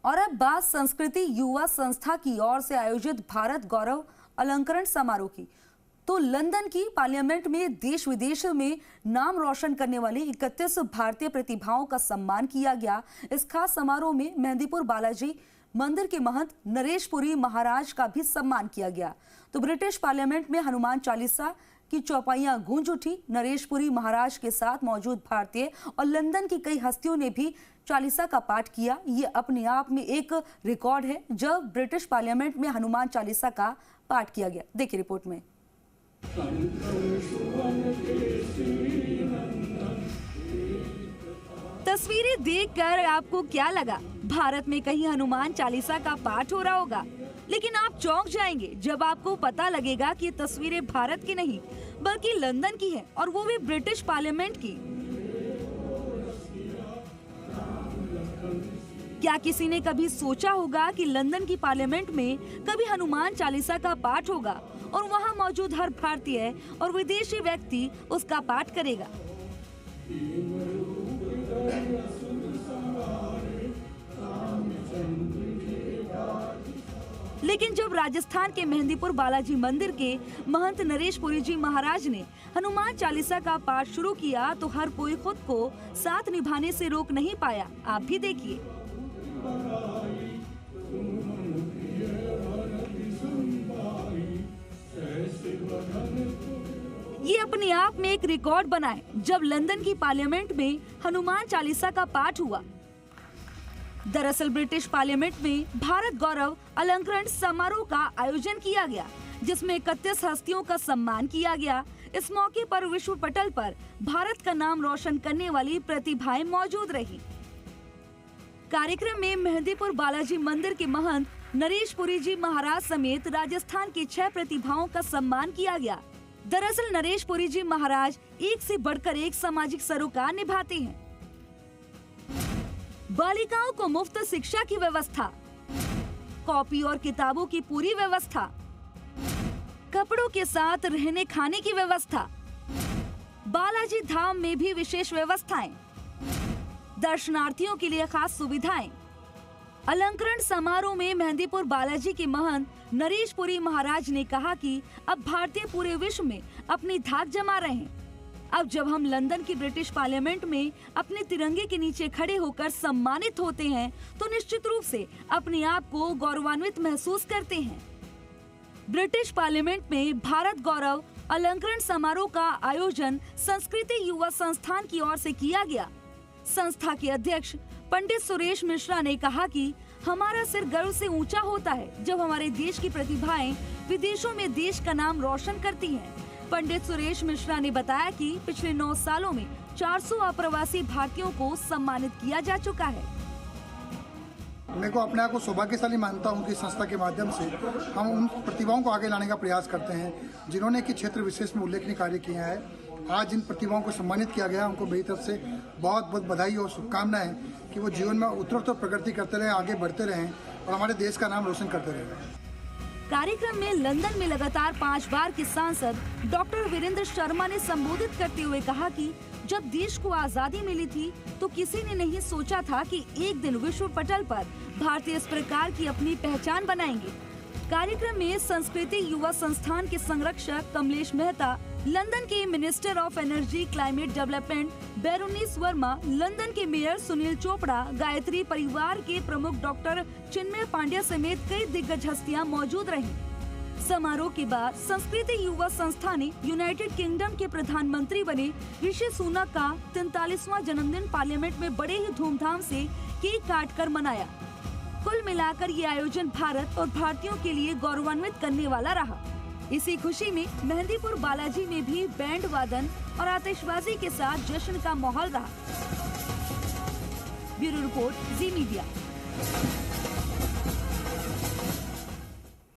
और अब बात संस्कृति युवा संस्था की ओर से आयोजित भारत गौरव अलंकरण समारोह की। तो लंदन की पार्लियामेंट में देश विदेश में नाम रोशन करने वाली 31 भारतीय प्रतिभाओं का सम्मान किया गया। इस खास समारोह में मेहंदीपुर बालाजी मंदिर के महंत नरेश पुरी महाराज का भी सम्मान किया गया। तो ब्रिटिश पार्लियामेंट में हनुमान चालीसा की चौपाइयां गूंज उठी। नरेश पुरी महाराज के साथ मौजूद भारतीय और लंदन की कई हस्तियों ने भी चालीसा का पाठ किया। ये अपने आप में एक रिकॉर्ड है जब ब्रिटिश पार्लियामेंट में हनुमान चालीसा का पाठ किया गया। देखिए रिपोर्ट में। तस्वीरें देखकर आपको क्या लगा? भारत में कहीं हनुमान चालीसा का पाठ हो रहा होगा, लेकिन आप चौंक जाएंगे जब आपको पता लगेगा कि तस्वीरें भारत की नहीं बल्कि लंदन की हैं, और वो भी ब्रिटिश पार्लियामेंट की। क्या किसी ने कभी सोचा होगा कि लंदन की पार्लियामेंट में कभी हनुमान चालीसा का पाठ होगा और वहां मौजूद हर भारतीय और विदेशी व्यक्ति उसका पाठ करेगा? लेकिन जब राजस्थान के मेहंदीपुर बालाजी मंदिर के महंत नरेश पुरी जी महाराज ने हनुमान चालीसा का पाठ शुरू किया तो हर कोई खुद को साथ निभाने से रोक नहीं पाया। आप भी देखिए। ये अपने आप में एक रिकॉर्ड बनाए जब लंदन की पार्लियामेंट में हनुमान चालीसा का पाठ हुआ। दरअसल ब्रिटिश पार्लियामेंट में भारत गौरव अलंकरण समारोह का आयोजन किया गया, जिसमें 31 हस्तियों का सम्मान किया गया। इस मौके पर विश्व पटल पर भारत का नाम रोशन करने वाली प्रतिभाएं मौजूद रही। कार्यक्रम में मेहंदीपुर बालाजी मंदिर के महंत नरेश पुरी जी महाराज समेत राजस्थान की 6 प्रतिभाओं का सम्मान किया गया। दरअसल नरेश पुरी जी महाराज एक से बढ़कर एक सामाजिक सरोकार निभाते हैं। बालिकाओं को मुफ्त शिक्षा की व्यवस्था, कॉपी और किताबों की पूरी व्यवस्था, कपड़ों के साथ रहने खाने की व्यवस्था, बालाजी धाम में भी विशेष व्यवस्थाएं, दर्शनार्थियों के लिए खास सुविधाएं। अलंकरण समारोह में मेहंदीपुर बालाजी के महंत नरेश पुरी महाराज ने कहा कि अब भारतीय पूरे विश्व में अपनी धाक जमा रहे हैं। अब जब हम लंदन की ब्रिटिश पार्लियामेंट में अपने तिरंगे के नीचे खड़े होकर सम्मानित होते हैं तो निश्चित रूप से अपने आप को गौरवान्वित महसूस करते हैं। ब्रिटिश पार्लियामेंट में भारत गौरव अलंकरण समारोह का आयोजन संस्कृति युवा संस्थान की ओर से किया गया। संस्था के अध्यक्ष पंडित सुरेश मिश्रा ने कहा कि हमारा सिर गर्व से ऊंचा होता है जब हमारे देश की प्रतिभाएं विदेशों में देश का नाम रोशन करती हैं। पंडित सुरेश मिश्रा ने बताया कि पिछले 9 सालों में 400 अप्रवासी भारतीयों को सम्मानित किया जा चुका है। मैं को अपने आप को सौभाग्यशाली मानता हूं कि संस्था के माध्यम से हम उन प्रतिभाओं को आगे लाने का प्रयास करते हैं जिन्होंने कि क्षेत्र विशेष में उल्लेखनीय कार्य किया है। आज जिन प्रतिभाओं को सम्मानित किया गया उनको मेरी तरफ से बहुत बहुत बधाई और शुभकामनाएं कि वो जीवन में उत्तरोत्तर प्रगति करते रहें, आगे बढ़ते रहें और हमारे देश का नाम रोशन करते रहें। कार्यक्रम में लंदन में लगातार 5 बार के सांसद डॉक्टर वीरेंद्र शर्मा ने संबोधित करते हुए कहा कि जब देश को आजादी मिली थी तो किसी ने नहीं सोचा था कि एक दिन विश्व पटल पर भारतीय इस प्रकार की अपनी पहचान बनाएंगे। कार्यक्रम में संस्कृति युवा संस्थान के संरक्षक कमलेश मेहता, लंदन के minister of energy climate development baroness Verma, London के मेयर सुनील चोपड़ा, गायत्री परिवार के प्रमुख डॉक्टर चिन्मय पांड्या समेत कई दिग्गज हस्तियां मौजूद रहीं। समारोह के बाद संस्कृति युवा संस्था ने यूनाइटेड किंगडम के प्रधानमंत्री बने ऋषि सुनक का 43वां जन्मदिन पार्लियामेंट में बड़े ही धूमधाम से केक काटकर मनाया। कुल मिलाकर ये आयोजन भारत और भारतीयों के लिए गौरवान्वित करने वाला रहा। इसी खुशी में मेहंदीपुर बालाजी में भी बैंड वादन और आतिशबाजी के साथ जश्न का माहौल रहा। ब्यूरो रिपोर्ट, जी मीडिया।